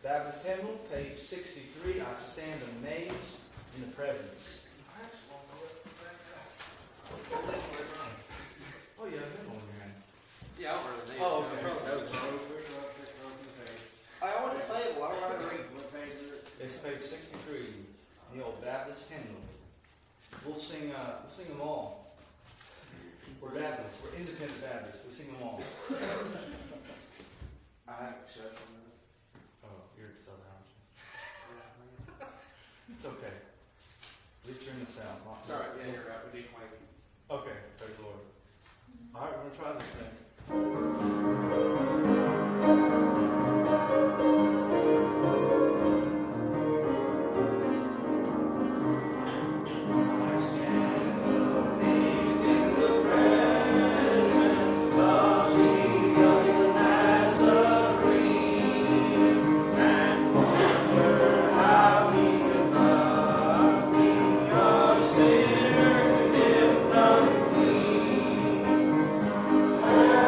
Baptist hymnal, page 63. I stand amazed in the presence. Oh, you have a hymnal in your hand. Yeah, I don't remember the name. Oh, okay. I already played it. Why would I read? What page is it? It's page 63, the old Baptist hymnal. We'll sing them all. We're Baptists. We're independent Baptists. We sing them all. I have exception. Oh, you're Southern Irish. It's okay. At least you're in the South. It's all right. Yeah, you're right. We do play. Okay, praise the Lord. All right, we're going to try this thing. Oh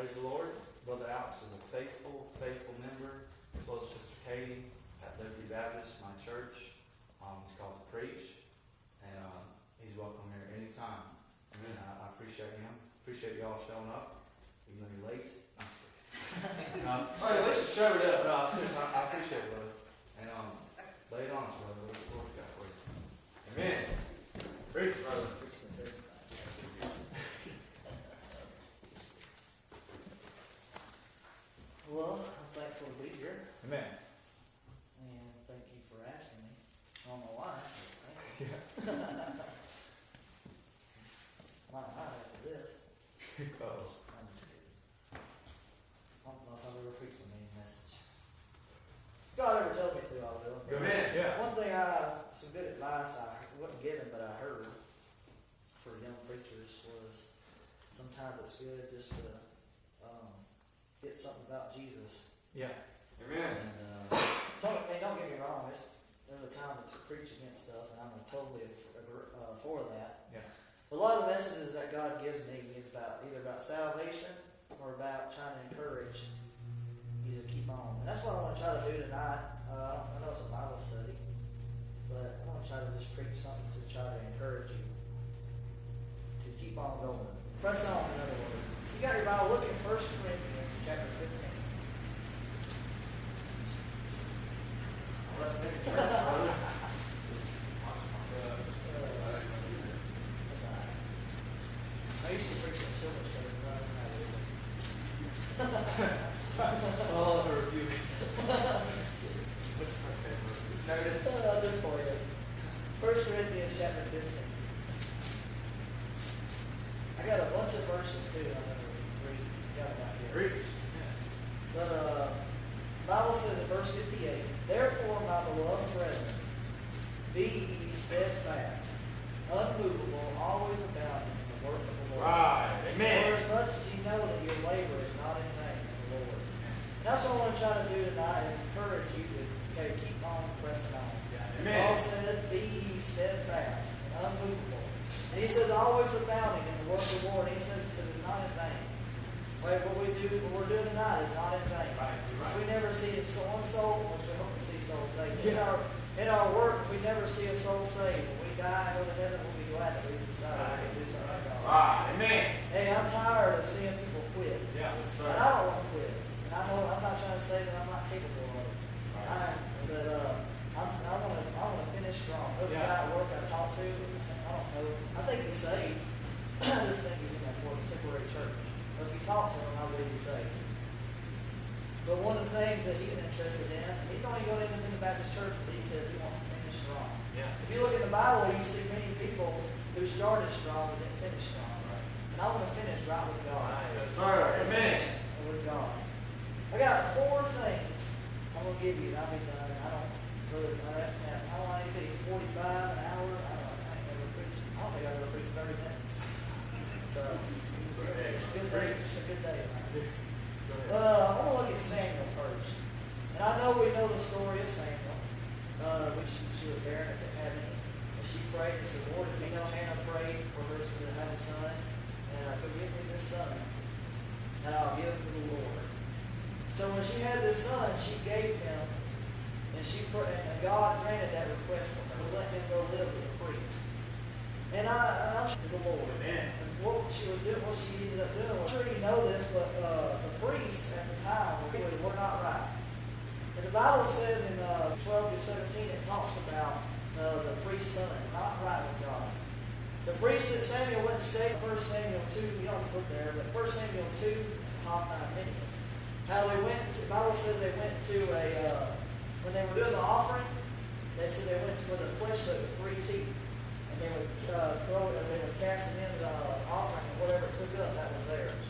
praise the Lord. Brother Alex is a faithful member, as well as Sister Katie at Liberty Baptist, my church. He's called to preach, and he's welcome here anytime. And I appreciate him. Appreciate y'all showing up, even though you're late. All right, let's shove it up. No, seriously, I appreciate it, brother. And lay it on us, brother. What the Lord got for you. Amen. Preach, brother. Well, I'm thankful to be here, Amen. and thank you for asking me. I don't know why. Thank you. Yeah. Might after this. Close. I'm just kidding. I don't know if I've ever preached a main message. If God ever tells me to, I'll do it. Amen. Yeah. One thing, some good advice I wasn't given, but I heard for young preachers was sometimes it's good just to get something about Jesus. Yeah. Amen. And don't get me wrong, there's a time to preach against stuff, and I'm totally for that. Yeah. But a lot of the messages that God gives me is either about salvation or about trying to encourage you to keep on. And that's what I want to try to do tonight. I know it's a Bible study, but I want to try to just preach something to try to encourage you to keep on going. Press on, in other words. If you got your Bible, look at 1 Corinthians chapter 15. Let's take a church, brother. That's all right. I used to preach in children's church, but I don't know how to do it. Oh, the rebuke. What's my favorite? Noted. This for you. 1 Corinthians chapter 15. I got a bunch of verses too I'm going to read. Got them out here. Preach. Yes. But the Bible says in verse 58, "Therefore, my beloved brethren, be ye steadfast, unmovable, always abounding in the work of the Lord. Right. Amen. For as much as ye know that your labor is not in vain in the Lord." And that's what I want to try to do tonight is encourage you to keep on pressing on. Amen. Paul said, "Be ye steadfast and unmovable." And he says, "always abounding in the work of the Lord." And he says, "because it's not in vain." Wait, what we're doing tonight is not in vain. Right. If we never see one soul, which we hope to see souls saved, Yeah. in our work, if we never see a soul saved, when we die and go to heaven, we'll be glad that we decided to do something like God. Right. Amen. Hey, I'm tired of seeing people quit. Yeah. Yes, And I don't want to quit. And I know I'm not trying to say that I'm not capable of it. I want to finish strong. There's a guy at work I talked to. I don't know. I think he's saved. I just think he's in that temporary church. But if you talk to him, I believe he's saved. But one of the things that he's interested in, he's not even going to the Baptist church, but he says he wants to finish strong. Yeah. If you look in the Bible, you see many people who started strong but didn't finish strong. Right. And I want to finish right with God. Yes, sir. Amen. With God. I got 4 things I'm going to give you, and I'll be done. I don't really, I ask how long it is, 45, an hour? I ain't never preached. I don't think I've ever preached 30 minutes. So, it's a good day. It's a good day. I want to look at Samuel first. And I know we know the story of Samuel. Which she was barren and didn't have any. And she prayed and said, "Lord, if you know Hannah prayed for her to have a son, and could give me this son, and I'll give him to the Lord." So when she had this son, she gave him, and and God granted that request for her, to let him go live with a priest. And I'm sure the Lord. Amen. And what she was doing, what she ended up doing, I'm sure you know this, but the priests at the time were not right. And the Bible says in 12 to 17, it talks about the priest's son not right with God. The priest that Samuel went and stayed, 1 Samuel 2, you don't put there, but 1 Samuel 2, Hophni and Phinehas. How they went, the Bible says they went to when they were doing the offering, they said they went to where the flesh hook with 3 teeth. And they would they would cast it in the offering, and whatever it took up, that was theirs.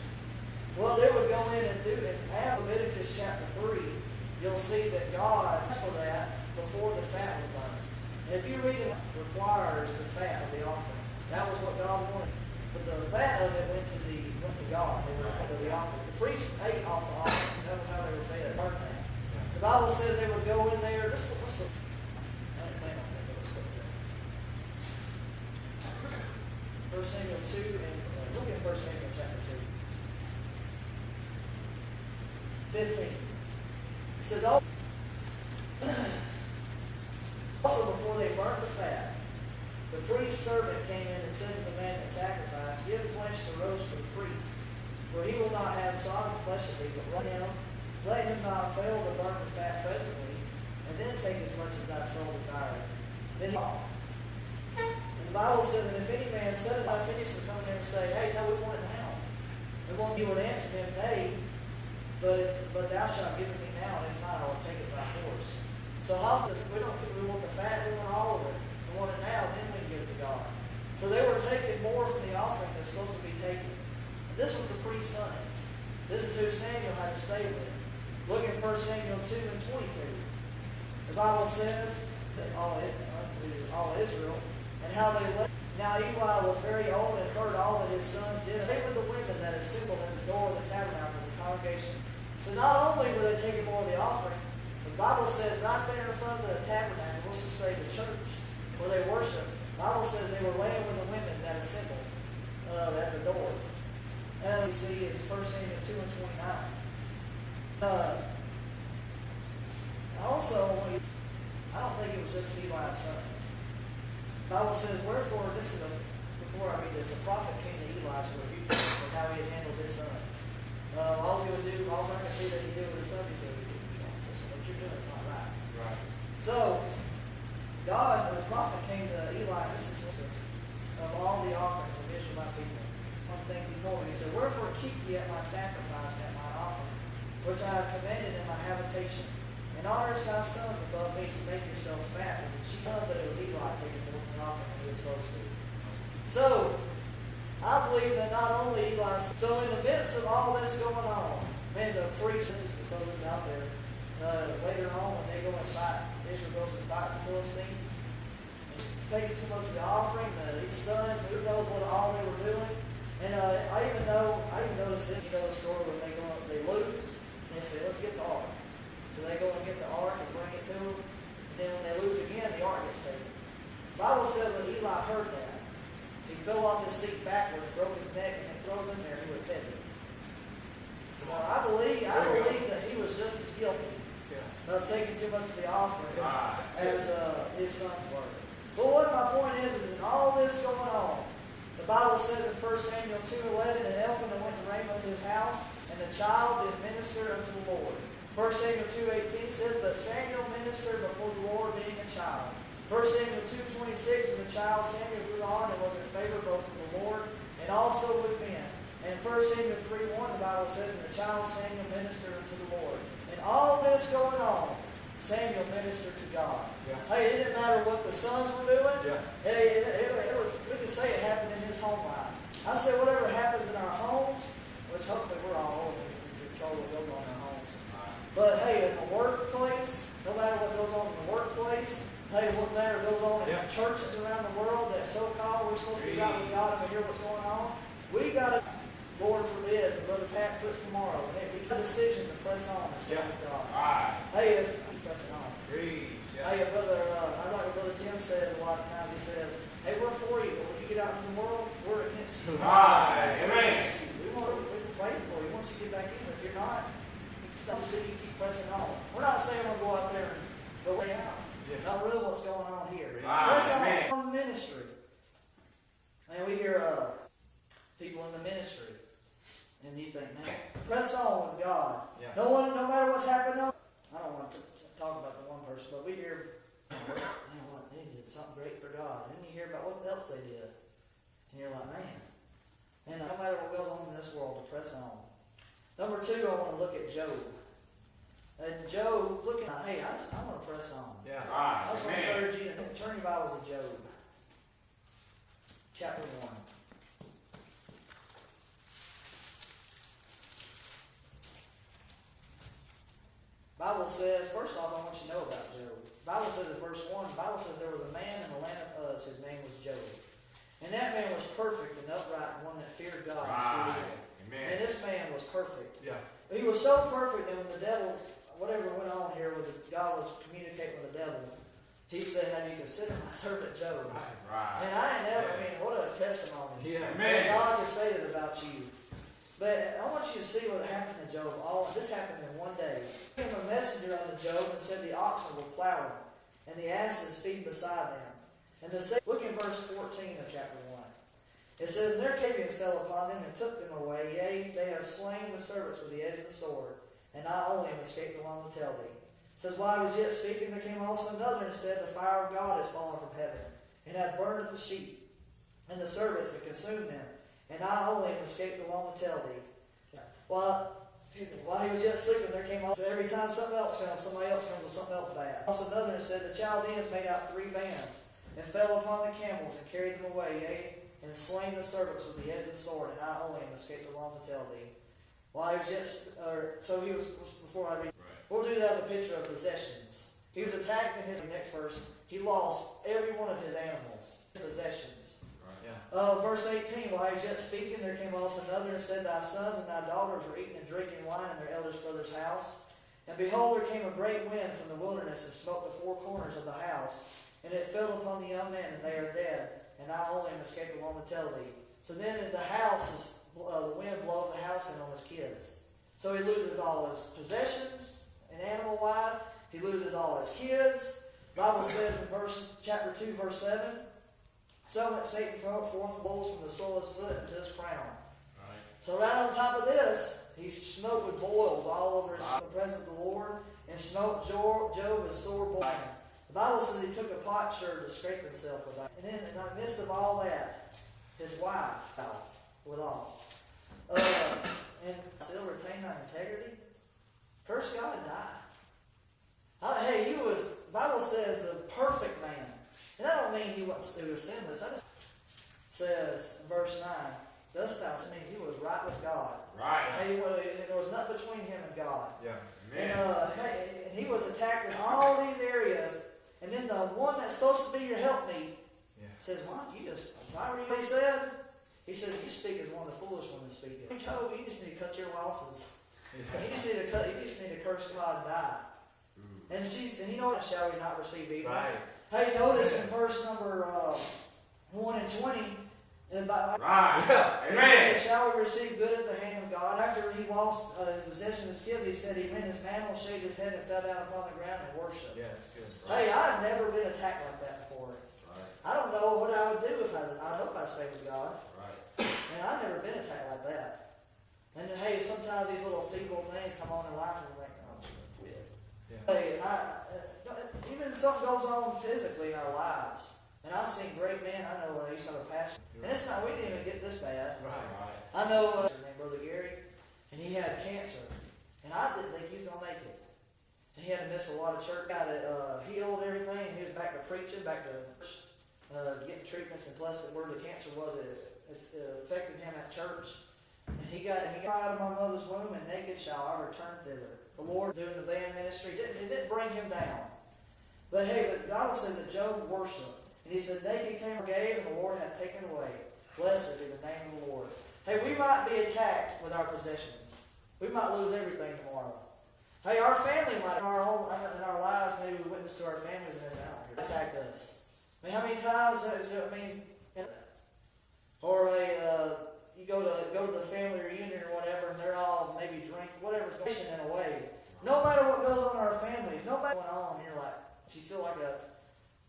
Well, they would go in and do it. After Leviticus chapter 3, you'll see that God asked for that before the fat was burned. And if you read it, it requires the fat of the offerings. That was what God wanted. But the fat of it went to God. They were under the offering. The priests ate off the offering. That was how they were fed. The Bible says they would go in there. Let's look. I didn't plan on that, but let's look there. 1 Samuel 2, and look at 1 Samuel chapter 2. 15. It says, also before they burnt the fat, the priest's servant came in and said to the man that sacrificed, give flesh to roast for the priest, for he will not have sodden flesh of thee, but let him not fail to burn the fat presently, and then take as much as thy soul desireth. Then and the Bible says that if any man said, I finish to come in and say, hey, no, we want it now. He would answer him, nay, but thou shalt give it me now, and if not, I will take it by force. So we want the fat, we want all of it. We want it now, then we give it to God. So they were taking more from the offering that's supposed to be taken. And this was the priest's sons. This is who Samuel had to stay with. Look at 1 Samuel 2 and 22. The Bible says that all Israel, and how they left. Now Eli was very old and heard all that his sons did. They were the women that assembled at the door of the tabernacle of the congregation. So not only were they taking more of the offering, the Bible says right there in front of the tabernacle, let's just say the church, where they worship, the Bible says they were laying with the women that assembled at the door. And we see it's 1 Samuel 2 and 29. Also, I don't think it was just Eli's sons. The Bible says, wherefore, a prophet came to Eli to rebuke him for how he had handled his sons. All he would do, all I can see that he did with his sons, he said, listen, what you're doing is not right. Right. So, God, when the prophet came to Eli, this is of all the offerings of Israel, my people, one of the things he told me, he said, wherefore keep ye at my sacrifice and at my offering, which I have commanded in my habitation, and honors thy sons above me to make yourselves fat, and she knows that it was Eli taking more from the offering than he was supposed to. So, I believe that not only Eli, so in the midst of all this going on, man, the priest, just to throw this out there, later on when they go and fight, Israel goes and fights the Philistines, and taking too much of the offering, these sons, who knows what all they were doing. And I even noticed it, the story when they lose, and they say, let's get the ark. So they go and get the ark and bring it to them. And then when they lose again, the ark gets taken. The Bible says when Eli heard that, he fell off his seat backwards, broke his neck, and it throws in there, and he was dead. Now, I believe that he was just as guilty of taking too much of the offering as his sons were. But what my point is in all this going on, the Bible says in 1 Samuel 2:11, and Elkanah went to Ramah to his house, and the child did minister unto the Lord. 1 Samuel 2:18 says, but Samuel ministered before the Lord being a child. 1 Samuel 2:26, and the child Samuel grew on and was in favor both with the Lord and also with men. And 1 Samuel 3:1, the Bible says, and the child Samuel ministered unto the Lord. And all this going on, Samuel ministered to God. Yeah. Hey, it didn't matter what the sons were doing. Yeah. Hey, it was, we could say it happened in his home life. I say whatever happens in our homes, which hopefully we're all over control what goes on in our homes. But hey, in the workplace, no matter what goes on in the workplace, hey, what matter goes on in churches around the world that so-called we're supposed to be out with God and hear what's going on, we got to, Lord forbid, Brother Pat puts tomorrow, hey, we got a decision to press on and stay with God. Right. Hey, if we pressing on. Preach. Hey, Brother, I like what Brother Tim says a lot of times. He says, hey, we're for you, but when you get out in the world, we're against you. Right. We're against you. We're praying for you. We want you to get back in. If you're not, stop so you keep pressing on. We're not saying we'll go out there and go way out. Yeah. Not really what's going on here. Press on the ministry. And we hear people in the ministry, and you think, man, press on with God. Yeah. No matter what's happening. I don't want to talk about the one person, but we hear, man, what, they did something great for God. And then you hear about what else they did. And you're like, man. And no matter what goes on in this world, to press on. Number 2, I want to look at Job. And Job, looking at, hey, I want to press on. Yeah. I just want to encourage you to turn your Bibles to Job. Chapter 1. Bible says, first off, I want you to know about Job. Bible says in verse 1, the Bible says there was a man in the land of Uz whose name was Job. And that man was perfect and upright, and one that feared God. And this man was perfect. Yeah. He was so perfect that when the devil, whatever went on here, when God was communicating with the devil, he said, have you considered my servant Job? Right. And I ain't never, what a testimony. Yeah. What God has said about you. But I want you to see what happened to Job. This happened in one day. There came a messenger unto Job and said, the oxen were plowing, and the asses feed beside them. And look in verse 14 of chapter 1. It says, and their Canaanites fell upon them and took them away. Yea, they have slain the servants with the edge of the sword, and I only am escaped along to tell thee. It says, while I was yet speaking, there came also another and said, the fire of God is fallen from heaven, and hath burned up the sheep and the servants and consumed them. And I only am escaped along to tell thee. While he was yet sleeping, there came also, every time something else comes, somebody else comes with something else bad. Also another and said, the Chaldeans made out 3 bands, and fell upon the camels, and carried them away, yea, and slain the servants with the edge of the sword, and I only am escaped along to tell thee. While he was so he was, before I read, we'll do that as a picture of possessions. He was attacked in his next verse. He lost every one of his animals, possessions. Verse 18, while he was yet speaking, there came also another and said, thy sons and thy daughters were eating and drinking wine in their eldest brother's house. And behold, there came a great wind from the wilderness and smote the 4 corners of the house. And it fell upon the young men, and they are dead. And I only am escaped along to tell thee. So then in the house, the wind blows the house in on his kids. So he loses all his possessions, and animal-wise. He loses all his kids. The Bible says in chapter 2, verse 7, so went Satan forth bulls from the sole of his foot into his crown. Right. So right on top of this, he's smoked with boils all over his presence of the Lord, and smoked Job with sore boils. The Bible says he took a potsherd to scrape himself with that. And then in the midst of all that, his wife fell with all. And still retain thy integrity. Curse God and die. Hey, he was, the Bible says, the perfect man. And that don't mean he was sinless. That says in verse 9, thus thou means he was right with God. Right. There was nothing between him and God. Yeah. And he was attacked in all these areas. And then the one that's supposed to be your helpmeet says, why don't you just, why were you, he said? He said, you speak as one of the foolish ones speaking. Job, you just need to cut your losses. Yeah. You just need to curse God and die. And you know what? Shall we not receive evil? Right. Hey, notice in verse number 1 and 20. Right. Yeah. Amen. Said, shall we receive good at the hand of God? After he lost his possession of his kids, he said he rent his mantle, shaved his head, and fell down upon the ground and worshipped. Yeah, that's good. Right. Hey, I've never been attacked like that before. Right. I don't know what I would do if I hope I stayed with God. Right. And I've never been attacked like that. And hey, sometimes these little feeble things come on in life and we think, oh, I'm just going to quit. Yeah. Hey, even something goes on physically in our lives. And I've seen great men. I know I used to have a pastor. And it's not, we didn't even get this bad. Right. I know named Brother Gary, and he had cancer. And I didn't think he was going to make it. And he had to miss a lot of church. Got it healed, everything. And he was back to preaching, back to getting treatments. And plus, where the cancer was, it affected him at church. And he got out of my mother's womb, and naked shall I return thither. The Lord, doing the band ministry, it didn't bring him down. But hey, the Bible says that Job worshiped. And he said, naked came and gave, and the Lord hath taken away. Blessed be the name of the Lord. Hey, we might be attacked with our possessions. We might lose everything tomorrow. Hey, our family might, in our lives, maybe we witness to our families in this hour, attack us. I mean, how many times, or you go to the family reunion or whatever, and they're all maybe drink, whatever's going on in a way. No matter what goes on in our families, no matter what's going on, you're like, if you feel like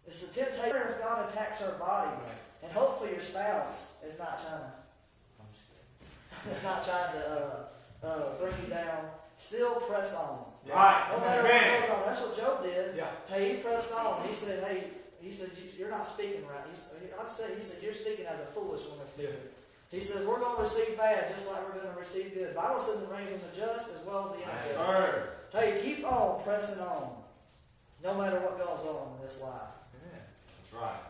it's a temptation if God attacks our bodies. Right. And hopefully your spouse is not trying to bring you down. Still press on. Yeah. Right. No matter what goes on. That's what Job did. Yeah. Hey, he pressed on. He said, you're not speaking right. He said, you're speaking as a foolish woman speaking. He says, we're going to receive bad just like we're going to receive good. The Bible says it rains on the just as well as the unjust. Hey, keep on pressing on. No matter what goes on in this life. Amen. That's right.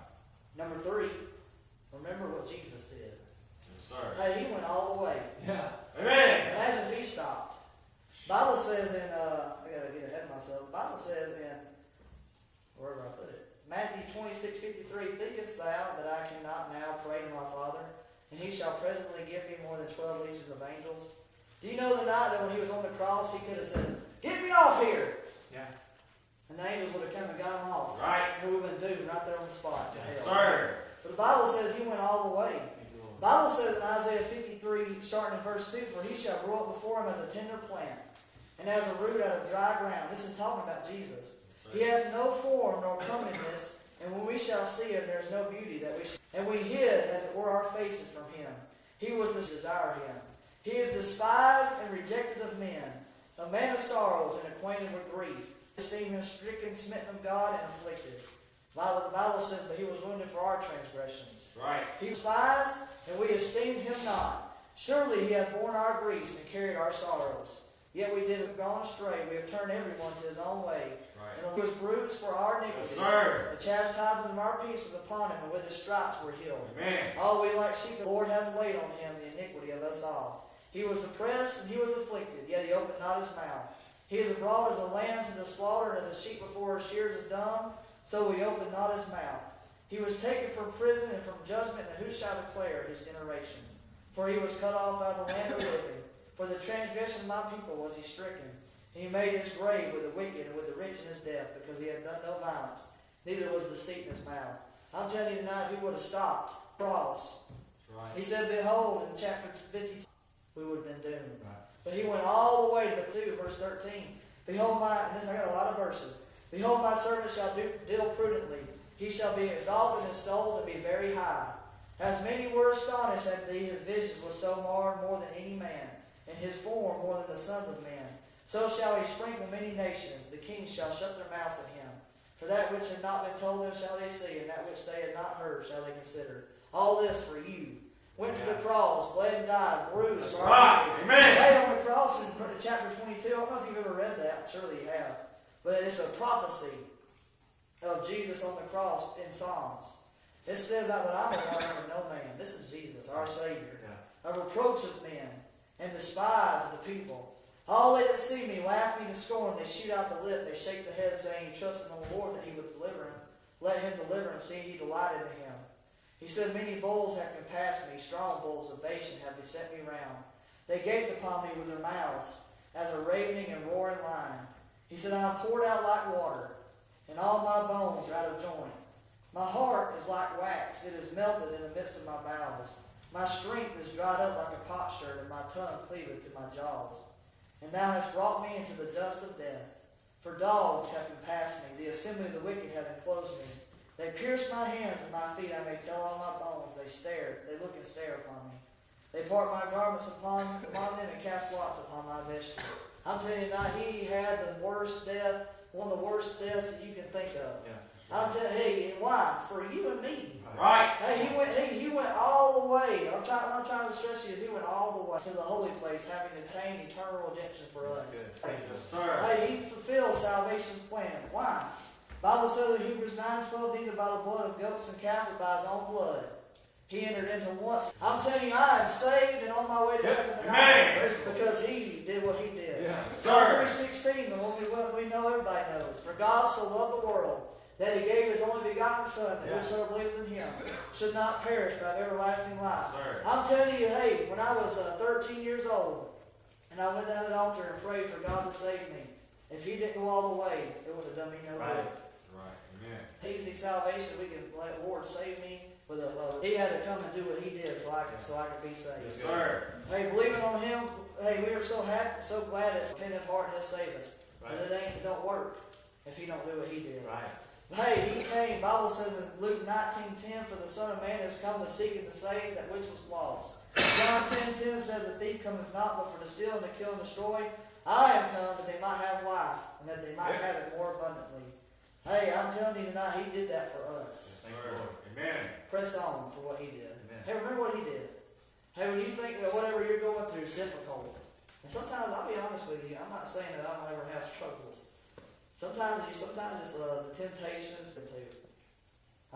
Number 3, remember what Jesus did. Yes, sir. Hey, he went all the way. Yeah. Amen. Imagine if he stopped. The Bible says in, I got to get ahead of myself. The Bible says in, wherever I put it, Matthew 26:53, thinkest thou that I cannot now pray to my Father, and he shall presently give me more than 12 legions of angels? Do you know the night that when he was on the cross, he could have said, get me off here. Yeah. And the angels would have come and got him off. Right. And we would have been doomed right there on the spot. Yes, sir. But the Bible says he went all the way. The Bible says in Isaiah 53, 53, starting in verse 2, for he shall grow up before him as a tender plant, and as a root out of dry ground. This is talking about Jesus. He hath no form nor comeliness, and when we shall see him, there is no beauty that we shall. And we hid, as it were, our faces from him. He was the desire him. He is despised and rejected of men, a man of sorrows and acquainted with grief. We esteem him stricken, smitten of God, and afflicted. The Bible says, but he was wounded for our transgressions. Right. He was despised, and we esteemed him not. Surely he hath borne our griefs and carried our sorrows. Yet we did have gone astray. We have turned everyone to his own way. Right. And he was bruised for our iniquities. Yes, sir. The chastisement of our peace is upon him, and with his stripes we're healed. Amen. All we like sheep, the Lord hath laid on him the iniquity of us all. He was oppressed, and he was afflicted, yet he opened not his mouth. He is brought as a lamb to the slaughter, and as a sheep before her shears is dumb, so he opened not his mouth. He was taken from prison and from judgment, and who shall declare his generation? For he was cut off out of the land of the living. For the transgression of my people was he stricken. And he made his grave with the wicked and with the rich in his death, because he had done no violence, neither was deceit in his mouth. I'm telling you tonight, if he would have stopped the cross, Right. he said, behold, in chapter 50, we would have been doomed. Right. But he went all the way to the 2, verse 13. Behold my, and this I got a lot of verses. Behold, my servant shall deal prudently. He shall be exalted and extolled and be very high. As many were astonished at thee, his vision was so marred more than any man, and his form more than the sons of men. So shall he sprinkle many nations. The kings shall shut their mouths at him. For that which had not been told them shall they see, and that which they had not heard shall they consider. All this for you. Went to the cross, bled and died, bruised for our iniquities. Amen. Laid on the cross in chapter 22. I don't know if you've ever read that. Surely you have. But it's a prophecy of Jesus on the cross in Psalms. It says that, but I'm a warrior of no man. This is Jesus, our Savior. Yeah. A reproach of men, and despise of the people. All they that see me laugh me to scorn. They shoot out the lip, they shake the head, saying, he trusted in the Lord that he would deliver him. Let him deliver him, seeing he delighted in him. He said, many bulls have compassed me, strong bulls of Bashan have beset me round. They gaped upon me with their mouths, as a ravening and roaring lion. He said, I am poured out like water, and all my bones are out of joint. My heart is like wax, it is melted in the midst of my bowels. My strength is dried up like a potsherd, and my tongue cleaveth to my jaws. And thou hast brought me into the dust of death. For dogs have compassed me, the assembly of the wicked have enclosed me. They pierced my hands and my feet, I may tell all my bones. They look and stare upon me. They part my garments upon them and cast lots upon my vesture. I'm telling you now, he had the worst death, one of the worst deaths that you can think of. Yeah. I'm telling you, hey, why? For you and me. Right. Hey, he went all the way. I'm trying to stress you, he went all the way to the holy place, having attained eternal redemption for us. That's good. Thank you. Yes, sir. Hey, he fulfilled salvation's plan. Why? Bible says in Hebrews 9:12, neither by the blood of goats and calves, but by his own blood. He entered into once. I'm telling you, I am saved and on my way to heaven tonight. Amen. Because he did what he did. Yeah. John 3:16, the one we know everybody knows. For God so loved the world that he gave his only begotten Son, that whosoever believeth in him should not perish but have everlasting life. Sir. I'm telling you, hey, when I was 13 years old, and I went down to the altar and prayed for God to save me, if he didn't go all the way, it would have done me no good. Right. Amen. Easy salvation, we can let the Lord save me. He had to come and do what he did so I could be saved. Yes, sir. Hey, believing on him, hey, we are so happy, so glad that repentance heart has saved us. Right. But it don't work if he don't do what he did. Right. Hey, he came, Bible says in Luke 19:10, for the Son of Man has come to seek and to save that which was lost. John 10:10 says, the thief cometh not but for to steal and to kill and destroy. I am come that they might have life, and that they might have it more abundantly. Hey, I'm telling you tonight, he did that for us. Thank you, Lord. Amen. Press on for what he did. Amen. Hey, remember what he did. Hey, when you think that whatever you're going through is difficult, and sometimes, I'll be honest with you, I'm not saying that I don't ever have struggles. Sometimes it's the temptations too.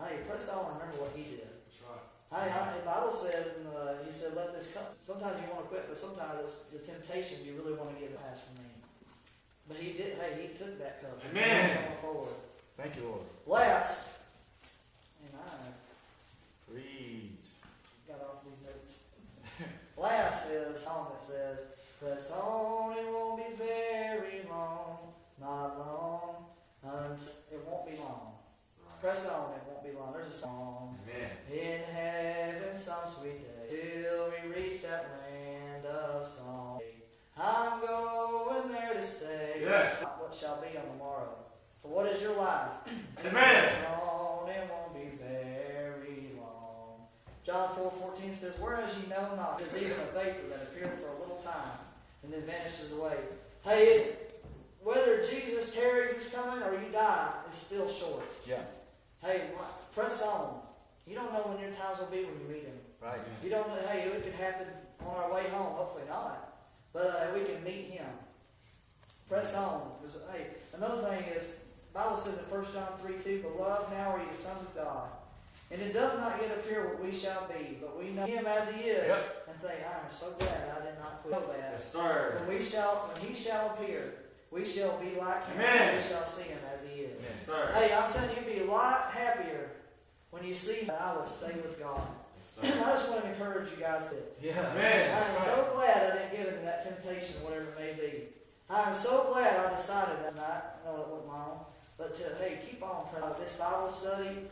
Hey, press on and remember what he did. That's right. Hey, the Bible says, he said, let this come. Sometimes you want to quit, but sometimes it's the temptation you really want to get past from me. But he did, hey, he took that cup. Amen. Going forward. Thank you, Lord. Last, and I Read. got off these notes. Last is a song that says, press on, it won't be very long, not long, it won't be long. Press on, it won't be long. There's a song. Amen. In heaven some sweet day, till we reach that land. shall be on the morrow. For what is your life? Amen. On, it won't be very long. John 4:14 says, whereas ye know not, it is even a vapor that appeareth for a little time, and then vanishes away. Hey, whether Jesus tarries is coming or you die, it's still short. Yeah. Hey, press on. You don't know when your times will be when you meet Him. Right. You don't know, hey, it could happen on our way home. Hopefully not. But we can meet Him. Press on. Because, hey, another thing is, the Bible says in 1 John 3:2, Beloved, now are ye the sons of God. And it does not yet appear what we shall be, but we know Him as He is. Yep. And think, I am so glad I did not quit that. Yes, sir. When He shall appear, we shall be like Him. Amen. And we shall see Him as He is. Yes, sir. Hey, I'm telling you, you'll be a lot happier when you see Him. I would stay with God. Yes, I just want to encourage you guys to. Yeah. Amen. I am so glad I didn't give in to that temptation, whatever it may be. I am so glad I decided that night. I know it wasn't my own. But hey, keep on. This Bible study,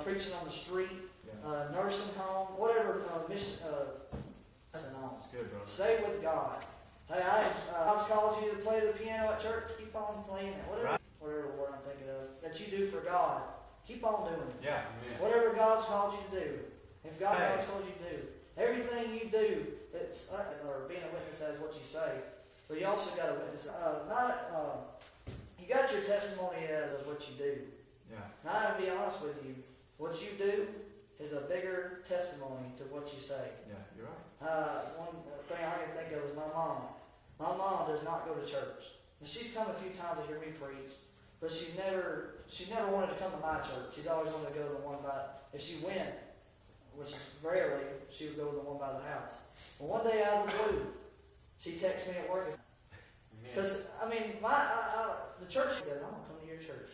preaching on the street, nursing home, whatever mission. That's good, brother. Stay with God. Hey, I was called you to play the piano at church. Keep on playing it. Whatever word I'm thinking of that you do for God. Keep on doing it. Yeah. Amen. Whatever God's called you to do. If God has told you to do, everything you do, it's or being a witness as what you say, but you also got to witness. You got your testimony as of what you do. Yeah. Now, I'll be honest with you, what you do is a bigger testimony to what you say. Yeah, you're right. One thing I can think of is my mom. My mom does not go to church. And she's come a few times to hear me preach, but she's never wanted to come to my church. She's always wanted to go to the one by. If she went, which is rarely, she would go to the one by the house. Well, one day out of the blue, she texted me at work. Because, I mean, the church said, I'm going to come to your church.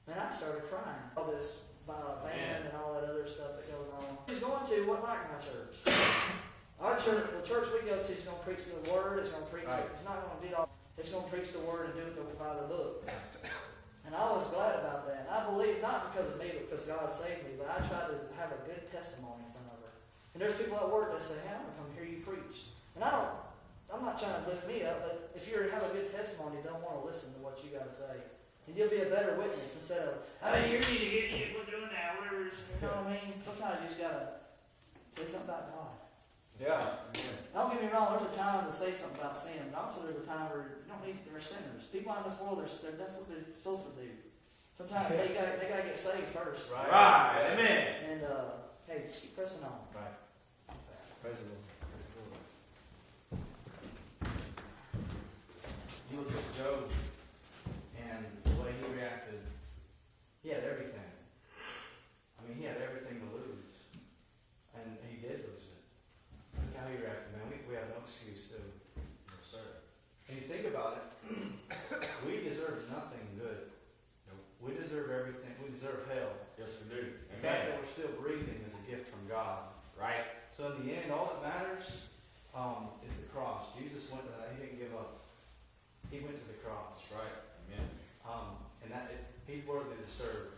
And I started crying. All this band and all that other stuff that goes on. She's going to what like my church. Our church, the church we go to is going to preach the word. It's going to preach. Right. It's not going to be all. It's going to preach the word and do it by the book. And I was glad about that. And I believe, not because of me, but because God saved me, but I tried to have a good testimony in front of her. And there's people at work that say, hey, I'm going to come hear you preach. And I'm not trying to lift me up, but if you have a good testimony, they don't want to listen to what you got to say. And you'll be a better witness instead of, hey, you need to get you, we're doing that, whatever. You know what I mean? Sometimes you just got to say something about God. Yeah. Don't get me wrong, there's a time to say something about sin, but also there's a time where you don't need, they're sinners. People in this world, that's what they're supposed to do. Sometimes they got to get saved first. Right. Amen. And, hey, just keep pressing on. Right. Praise the Lord. You look at Job and the way he reacted. He had everything. I mean, he had everything to lose. And he did lose it. Look how he reacted, man. We have no excuse to. No, sir. And you think about it, we deserve nothing good. Nope. We deserve everything. We deserve hell. Yes, we do. The fact that we're still breathing is a gift from God. Right. So in the end, all that matters is the cross. Jesus went to that. He didn't give up. He went to the cross. Right. Amen. And he's worthy to serve.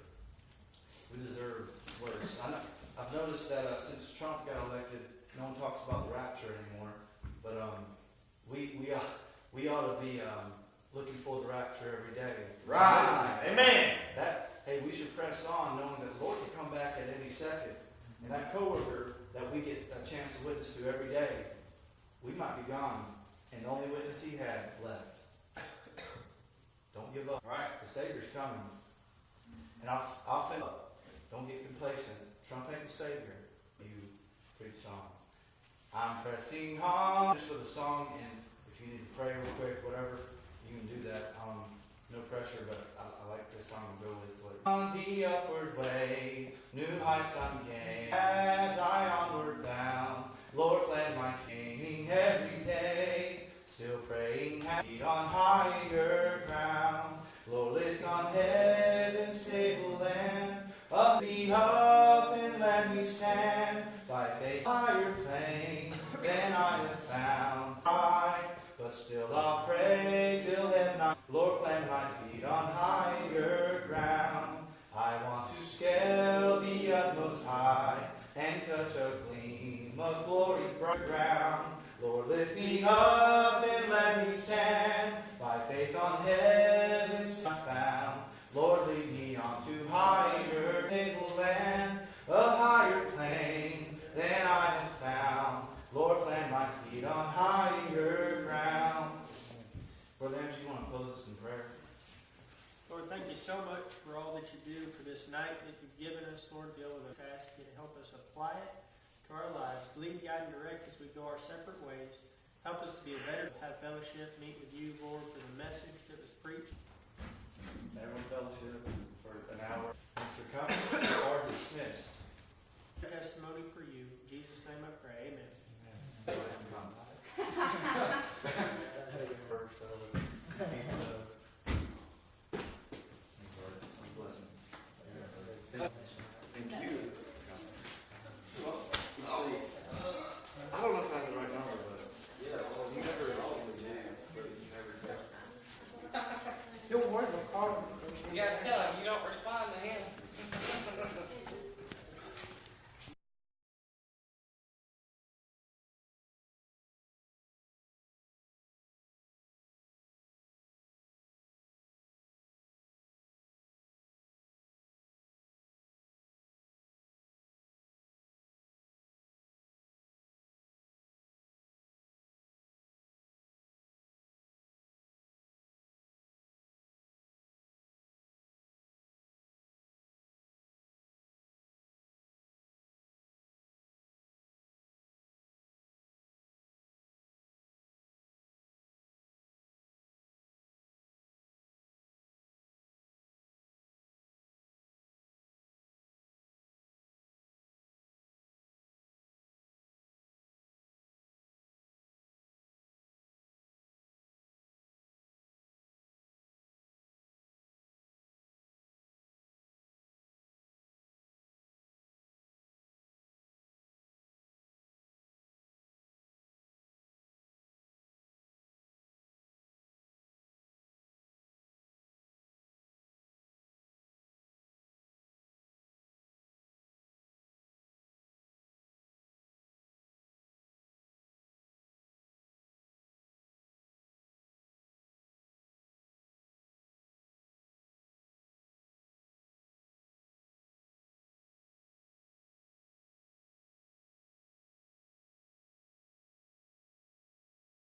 We deserve worse. I've noticed that since Trump got elected, no one talks about the rapture anymore. But we ought to be looking for the rapture every day. Right. Amen. Hey, we should press on knowing that the Lord can come back at any second. And that coworker that we get a chance to witness to every day, we might be gone. And the only witness he had left. Don't give up. Right. The Savior's coming. And I'll finish up. Don't get complacent. Trump ain't the Savior. You preach on. I'm pressing on. Just for the song, and if you need to pray real quick, whatever, you can do that. No pressure, but I like this song to go with what. On the upward way, new heights I'm gaining. As I onward bound, Lord, plant my king every day. Still praying, feet on higher ground. Lord, lift on heaven's stable land. Up me up and let me stand. By faith higher plane than I have found. High, but still I'll pray till heaven. Lord, plant my feet on higher ground. I want to scale the utmost high and catch a gleam of glory bright ground. Lord, lift me up and let me stand by faith on heaven. Lord, lead me on to higher tableland, a higher plane than I have found. Lord, plant my feet on higher ground. Brother Andrew, you want to close us in prayer? Lord, thank you so much for all that you do for this night that you've given us, Lord, to be able to ask you to help us apply it to our lives, to lead, guide, and direct as we go our separate ways. Help us to be a better, have fellowship, meet with you, Lord, for the message that was preached. Everyone fellowship for an hour. Thanks for coming. You are dismissed. Testimony for you. In Jesus' name I pray. Amen. Thank you. I don't know if I have the right number, but yeah, well, you never always do, but you never. Don't worry, the car. You gotta tell